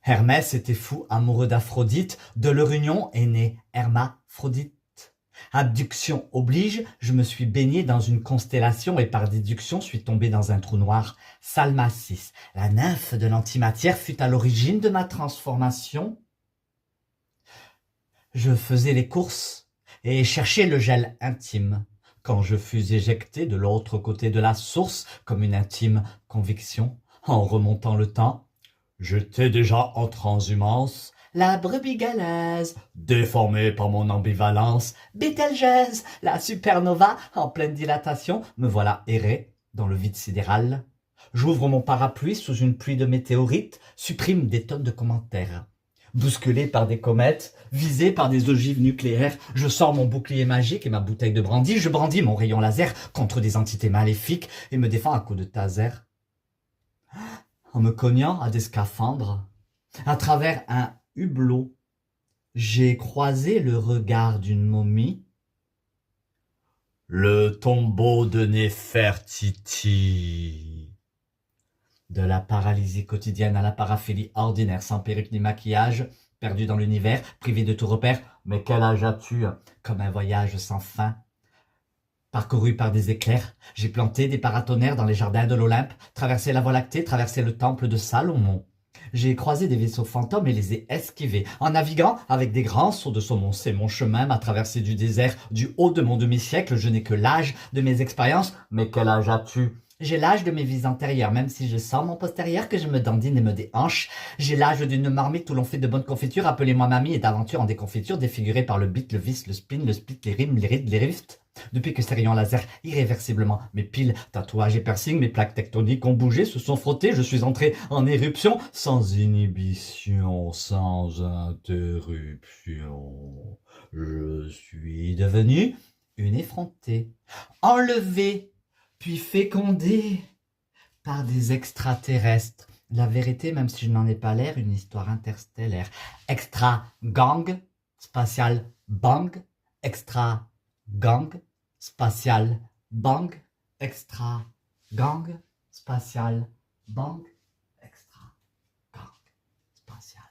Hermès était fou, amoureux d'Aphrodite, de leur union est né Hermaphrodite. Abduction oblige, je me suis baigné dans une constellation et par déduction suis tombé dans un trou noir. Salmacis, la nymphe de l'antimatière, fut à l'origine de ma transformation. Je faisais les courses et cherchais le gel intime. Quand je fus éjecté de l'autre côté de la source, comme une intime conviction, en remontant le temps, j'étais déjà en transhumance, la brebis galeuse, déformée par mon ambivalence, Betelgeuse, la supernova, en pleine dilatation, me voilà erré dans le vide sidéral. J'ouvre mon parapluie sous une pluie de météorites, supprime des tonnes de commentaires. Bousculé par des comètes, visé par des ogives nucléaires, je sors mon bouclier magique et ma bouteille de brandy, je brandis mon rayon laser contre des entités maléfiques et me défends à coups de taser. En me cognant à des scaphandres, à travers un hublot, j'ai croisé le regard d'une momie. Le tombeau de Néfertiti. De la paralysie quotidienne à la paraphilie ordinaire, sans perruque ni maquillage, perdu dans l'univers, privé de tout repère. Mais quel âge as-tu? Comme un voyage sans fin. Parcouru par des éclairs, j'ai planté des paratonnerres dans les jardins de l'Olympe, traversé la Voie lactée, traversé le temple de Salomon. J'ai croisé des vaisseaux fantômes et les ai esquivés. En naviguant avec des grands sauts de saumon, c'est mon chemin, m'a traversé du désert, du haut de mon demi-siècle. Je n'ai que l'âge de mes expériences. Mais quel âge as-tu? J'ai l'âge de mes vies antérieures, même si je sens mon postérieur que je me dandine et me déhanche. J'ai l'âge d'une marmite où l'on fait de bonnes confitures. Appelez-moi mamie et d'aventure en déconfiture, défigurée par le beat, le vice, le spin, le split, les rimes, les rides, les rifts. Depuis que ces rayons laser irréversiblement, mes piles, tatouages et piercings, mes plaques tectoniques ont bougé, se sont frottés, je suis entré en éruption, sans inhibition, sans interruption. Je suis devenu une effrontée, enlevée, puis fécondée par des extraterrestres. La vérité, même si je n'en ai pas l'air, une histoire interstellaire. Extra gang, spatial bang, extra gang, spatial bang, extra gang, spatial bang, extra gang, spatial